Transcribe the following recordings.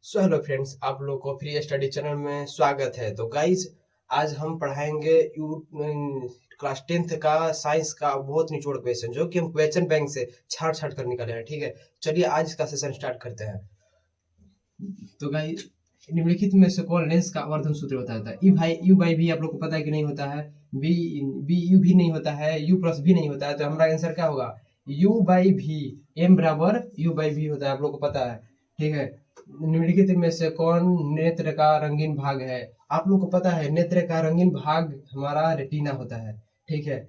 So hello friends, आप लोग को फ्री स्टडी चैनल में स्वागत है। तो गाइज, आज हम पढ़ाएंगे क्लास 10th का साइंस का बहुत निचोड़ क्वेश्चन, जो कि हम क्वेश्चन बैंक से छाट छाट कर निकाले हैं। ठीक है, चलिए आज का सेशन स्टार्ट करते हैं। तो गाइज, निम्नलिखित में से कौन लेंस का आवर्धन सूत्र बताता है? यू बाई भी आप लोग को पता है कि नहीं होता है, बी बी यू भी नहीं होता है, यू प्लस भी नहीं होता है। तो हमारा आंसर क्या होगा? यू बाई भी, एम बराबर यू बाई भी होता है, आप लोग को पता है। ठीक है, निम्नलिखित में से कौन नेत्र का रंगीन भाग है? आप लोग को पता है नेत्र का रंगीन भाग हमारा रेटिना होता है। ठीक है,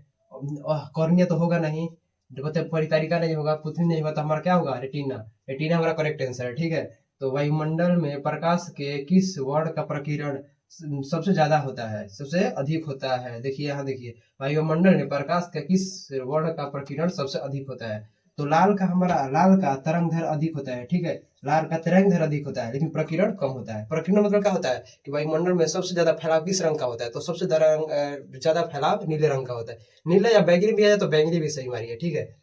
कॉर्निया तो होगा नहीं, मतलब परितारिका नहीं होगा, पुतली नहीं होगा, तो हमारा क्या होगा? रेटिना। रेटिना हमारा करेक्ट आंसर है। ठीक है, तो वायुमंडल में प्रकाश के किस वर्ण का प्रकीर्णन सबसे ज्यादा होता है, सबसे अधिक होता है? देखिए यहाँ देखिए, वायुमंडल में प्रकाश का किस वर्ण का प्रकीर्णन सबसे अधिक होता है? तो लाल का तरंग दैर्घ्य अधिक होता है। ठीक है, लाल का तरंग दैर्घ्य अधिक होता है, लेकिन प्रकीर्णन कम होता है। प्रकीर्णन मतलब क्या होता है कि वायुमंडल में सबसे ज्यादा फैलाव किस रंग का होता है? तो सबसे ज्यादा फैलाव नीले रंग का होता है। नीला या बैंगनी भी आ जाए तो बैंगनी भी सही मारिए। ठीक है,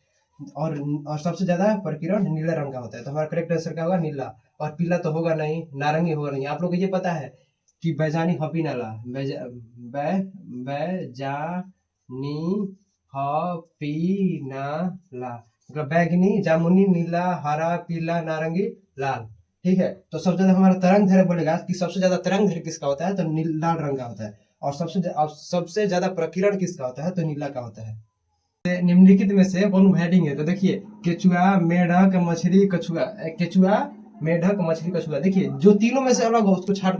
और सबसे ज्यादा प्रकीर्णन नीले रंग का होता है, तो हमारा करेक्ट आंसर क्या होगा? नीला। और पीला तो होगा नहीं, नारंगी होगा नहीं। आप लोग को ये पता है कि बैजानी हपी नाला, बैजानी हपी नाला मतलब बैगनी, जामुनी, नीला, हरा, पीला, नारंगी, लाल। ठीक है, तो सबसे ज्यादा हमारा तरंग दैर्घ्य बोलेगा कि सबसे ज्यादा तरंग दैर्घ्य किसका होता है? तो लाल रंग का होता है। और सबसे ज्यादा प्रकीर्णन किसका होता है? तो नीला का होता है। निम्नलिखित में से कौन हेडिंग है? तो देखिए, केचुआ, मेढक, मछली, कछुआ। केचुआ, मेढक, मछली, कछुआ। देखिए, जो तीनों में से अलग हो उसको छाट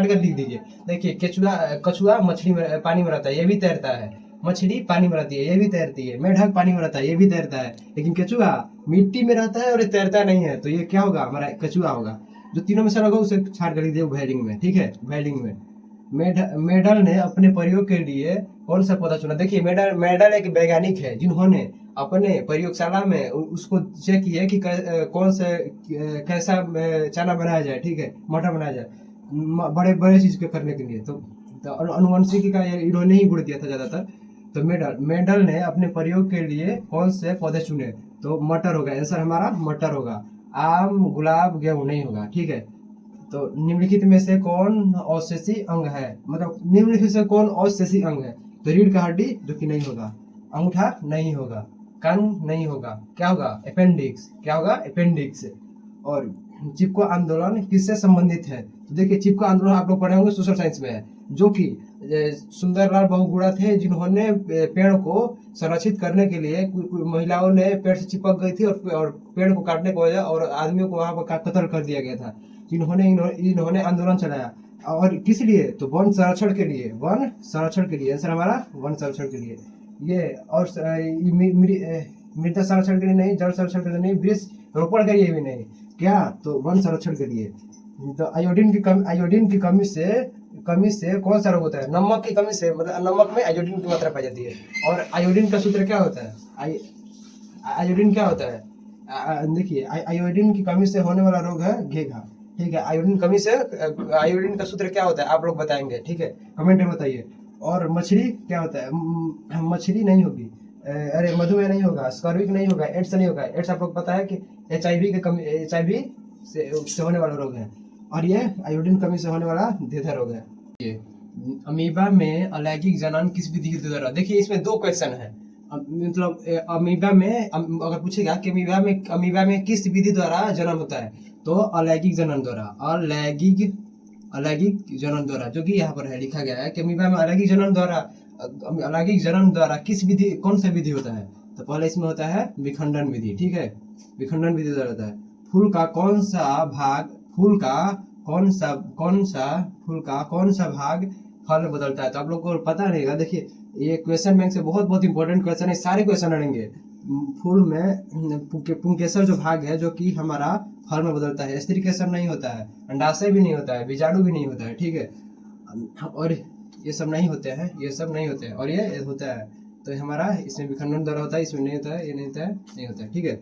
कर लिख दीजिए। देखिए, केचुआ, कछुआ मछली में पानी में रहता है, ये भी तैरता है। मछली पानी में रहती है, ये भी तैरती है। मेढक पानी में रहता है, ये भी तैरता है। लेकिन केचुआ मिट्टी में रहता है और ये तैरता नहीं है, तो ये क्या होगा? हमारा कछुआ होगा। जो तीनों में से अलग हो उसे छाट कर लिख दीजिए हेडिंग में। ठीक है, हेडिंग में मेडल ने अपने प्रयोग के लिए कौन सा पौधा चुना? देखिए, मेडल एक वैज्ञानिक है जिन्होंने अपने प्रयोगशाला में उसको चेक किया कि कौन से कैसा चना बनाया जाए। ठीक है, मटर बनाया जाए बड़े बड़े चीज के करने के लिए। तो अनुवंशिकी का इन्होंने ही गुण दिया था ज्यादातर। तो मेडल ने अपने प्रयोग के लिए कौन से पौधे चुने? तो मटर होगा आंसर, हमारा मटर होगा। आम, गुलाब, गेहूं नहीं होगा। ठीक है, तो निम्नलिखित में से कौन अवशेषी अंग है? मतलब निम्नलिखित से कौन अवशेषी अंग है? तो रीढ़ का हड्डी, जो कि नहीं होगा। अंगूठा नहीं होगा। कान नहीं होगा। क्या होगा? अपेंडिक्स। क्या होगा? अपेंडिक्स। और चिपको आंदोलन किससे संबंधित है? तो देखिए, चिपको आंदोलन आप लोग पढ़े होंगे, सोशल साइंस में है, जो कि सुंदरलाल बहुगुणा थे, जिन्होंने पेड़ को संरक्षित करने के लिए महिलाओं ने पेड़ से चिपक गई थी और पेड़ को काटने की वजह और आदमियों को वहां पर कत्ल कर दिया गया था। इन्होंने आंदोलन चलाया। और किस लिए? तो वन संरक्षण के लिए। वन संरक्षण के लिए आंसर हमारा वन संरक्षण के लिए। ये और मृदा संरक्षण के लिए नहीं, जल संरक्षण के लिए नहीं, वृक्ष रोपण के लिए भी नहीं। क्या? तो वन संरक्षण के लिए। तो आयोडीन की कमी से कौन सा रोग होता है? नमक की कमी से, मतलब नमक में आयोडीन की मात्रा पाई जाती है। और आयोडीन का सूत्र क्या होता है? आयोडीन क्या होता है? देखिए, आयोडीन की कमी से होने वाला रोग है घेघा। ठीक है, आयोडीन का सूत्र क्या होता है? आप लोग बताएंगे। ठीक है, कमेंट में बताइए। और मछली क्या होता है? मछली नहीं होगी, अरे मधुमेह नहीं होगा, स्कर्विक नहीं होगा, एड्स नहीं होगा। एड्स आप लोग पता है कि HIV से होने वाला रोग है। और ये आयोडीन कमी से होने वाला देथा रोग है। ये अमीबा में अलैंगिक जनन किस विधि के द्वारा? देखिए, इसमें दो क्वेश्चन है। मतलब अमीबा में अगर पूछेगा कि अमीबा में किस विधि द्वारा जन्म होता है, तो अलैंगिक जनन द्वारा। अलैंगिक जनन द्वारा, जो कि यहाँ पर है, लिखा गया है कि अमीबा में अलैंगिक जनन द्वारा किस विधि, कौन सा विधि होता है? तो पहले इसमें होता है विखंडन विधि। ठीक है, विखंडन विधि द्वारा होता है। फूल का कौन सा भाग फल में बदलता है? तो आप लोग को पता रहेगा। देखिए, ये क्वेश्चन बैंक से बहुत इंपॉर्टेंट क्वेश्चन है, सारे क्वेश्चन रहेंगे। फूल में पुंकेसर जो भाग है, जो कि हमारा फल में बदलता है। स्त्री केसर नहीं होता है, अंडाशय भी नहीं होता है, बीजाणु भी नहीं होता है। ठीक है, और ये सब नहीं होते हैं, और ये होता है। तो हमारा इसमें विखंडन द्वारा होता है, इसमें नहीं होता है, ये नहीं होता है, नहीं होता है। ठीक है,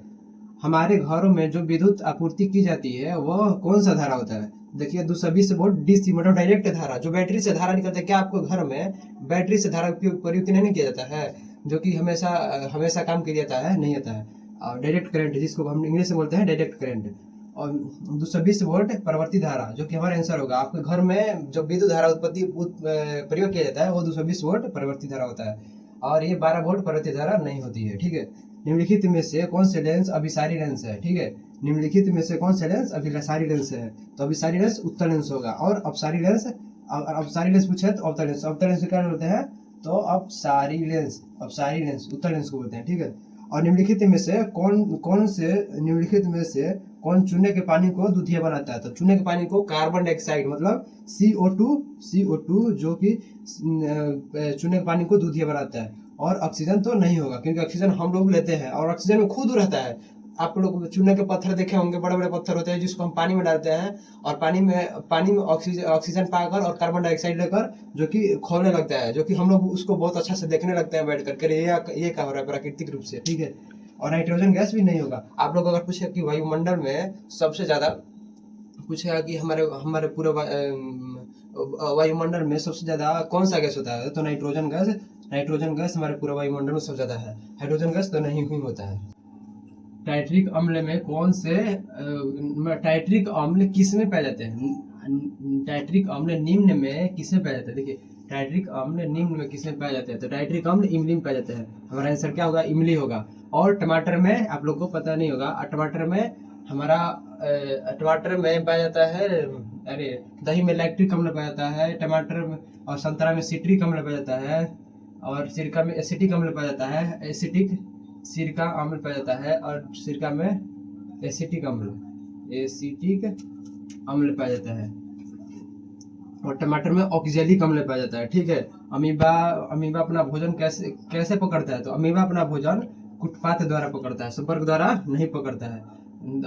हमारे घरों में जो विद्युत आपूर्ति की जाती है वह कौन सा धारा होता है? देखिए, 220 वोल्ट DC, मतलब डायरेक्ट धारा, जो बैटरी से धारा निकलता है। क्या आपको घर में बैटरी से धारा प्रयुक्त नहीं किया जाता है, जो कि हमेशा काम किया जाता है? नहीं आता है। और डायरेक्ट करंट, जिसको हम इंग्लिश में बोलते हैं डायरेक्ट करंट। और 220 वोल्ट प्रवर्ती धारा, जो कि हमारा आंसर होगा। आपके घर में जो विद्युत धारा प्रयोग किया जाता है वो 220 वोल्ट प्रवर्ती धारा होता है, और ये 12 वोल्ट प्रवर्ती धारा नहीं होती है। ठीक है, निम्नलिखित में से कौन से लेंस अभिसारी लेंस है? ठीक है, निम्नलिखित में से कौन से लेंस अभिसारी लेंस है? तो अभिसारी लेंस उत्तल लेंस होगा, और अपसारी लेंस, अपसारी लेंस पूछे तो अवतल लेंस, अवतल लेंस क्या बोलते हैं? तो अपसारी लेंस, अपसारी लेंस उत्तल लेंस को बोलते हैं। ठीक है, और निम्नलिखित में से कौन चूने के पानी को दूधिया बनाता है? तो चूने के पानी को कार्बन डाइऑक्साइड मतलब CO2 जो कि चूने के पानी को दूधिया बनाता है, और ऑक्सीजन तो नहीं होगा, क्योंकि ऑक्सीजन हम लोग लेते हैं और ऑक्सीजन में खुद रहता है। आप लोग चूने के पत्थर देखे होंगे, बड़े बड़े पत्थर होते हैं जिसको हम पानी में डालते हैं, और पानी में ऑक्सीजन पाकर और कार्बन डाइऑक्साइड लेकर जो कि खोलने लगता है, जो कि हम लोग उसको बहुत अच्छा से देखने लगते हैं बैठ करके, ये क्या हो रहा है प्राकृतिक रूप से। ठीक है, और नाइट्रोजन गैस भी नहीं होगा। आप लोग अगर पूछे कि वायुमंडल में सबसे ज्यादा, पूछेगा कि हमारे पूरे वायुमंडल में सबसे ज्यादा कौन सा गैस होता है? तो नाइट्रोजन गैस, नाइट्रोजन गैस हमारे पूरे वायुमंडल में सबसे ज्यादा है, हाइड्रोजन गैस तो नहीं ही होता है। टाइट्रिक अम्ल में कौन से टाइट्रिक अम्ल किस में पाए जाते हैं? टाइट्रिक अम्ल निम्न में किस में पाए जाते हैं? देखिए, टाइट्रिक अम्ल निम्न में किस में पाए जाते हैं? तो टाइट्रिक अम्ल इमली में पाए जाते हैं। हमारा आंसर क्या होगा? इमली होगा। और टमाटर में आप लोग को पता नहीं होगा, टमाटर में हमारा टमाटर में पाया जाता है, अरे दही में लैक्टिक अम्ल पाया जाता है, टमाटर में और संतरा में सिट्रिक अम्ल पाया जाता है, और सिरका में एसिटिक अम्ल पाया जाता है, एसिटिक सिरका अम्ल पाया जाता है, और सिरका में एसिटिक अम्ल पाया जाता है, और टमाटर में ऑक्जेलिक अम्ल पाया जाता है। ठीक है, अमीबा अपना भोजन कैसे पकड़ता है? तो अमीबा अपना भोजन कुटपाथ द्वारा पकड़ता है, संपर्क द्वारा नहीं पकड़ता है,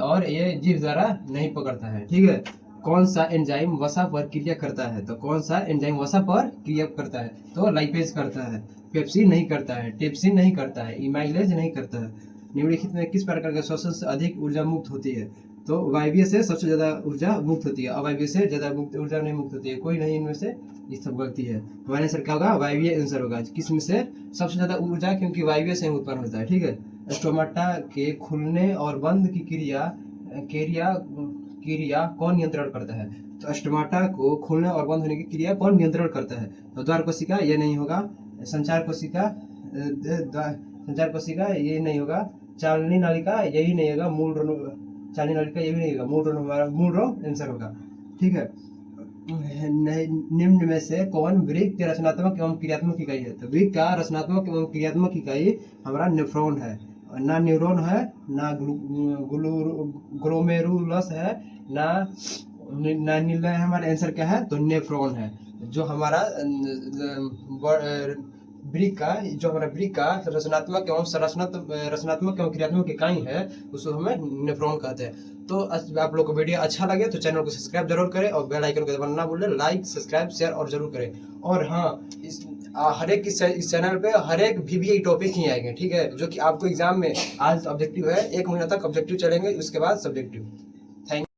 और ये जीभ द्वारा नहीं पकड़ता है। ठीक है, कौन सा एंजाइम वसा पर क्रिया करता है? तो कौन सा एंजाइम वसा पर क्रिया करता है? तो लाइपेज करता है, पेप्सिन नहीं करता है, टेप्सिन नहीं करता है, इमाइलेज नहीं करता है। निम्नलिखित में किस प्रकार के श्वसन से अधिक ऊर्जा मुक्त होती है? तो वायवीय से सबसे ज्यादा ऊर्जा मुक्त होती है, अवायवीय से ज्यादा ऊर्जा नहीं मुक्त होती है। कोई नहीं इनमें से, ये सब गलती है। हमारे आंसर क्या होगा? वायवीय आंसर होगा। किस में से सबसे ज्यादा ऊर्जा? क्योंकि वायवीय से उत्पन्न होता है। ठीक है, स्टोमाटा के खुलने और बंद की क्रिया कौन नियंत्रण करता है? तो स्टोमाटा को खुलने और बंद होने की क्रिया कौन नियंत्रण करता है? तो द्वार कोशिका, ये नहीं होगा। संचार कोशिका ये नहीं होगा। चालनी नालिका, यही नहीं होगा। चालनी नालिका ये भी नहीं होगा। मूल रो आंसर होगा। ठीक है, निम्न में से कौन वृक्क के रचनात्मक एवं क्रियात्मक इकाई है? तो वृक्क का रचनात्मक एवं क्रियात्मक इकाई हमारा नेफ्रॉन है, ना न्यूरॉन है, ना ग्लोमेरुलस है, ना नीला है। हमारा आंसर क्या है? तो नेफ्रॉन है। जो हमारा वृक्क का रचनात्मक एवं क्रियात्मक इकाई है, उसको हमें नेफ्रॉन कहते हैं। तो आप लोग को वीडियो अच्छा लगे तो चैनल को सब्सक्राइब जरूर करें, और बेल आइकन को दबाना ना भूलें। लाइक, सब्सक्राइब, शेयर और जरूर करें। और हाँ, हर एक इस चैनल पे हर एक VVI टॉपिक ही आएंगे। ठीक है, जो कि आपको एग्जाम में, आज ऑब्जेक्टिव है, 1 महीना तक ऑब्जेक्टिव चलेंगे, उसके बाद सब्जेक्टिव। थैंक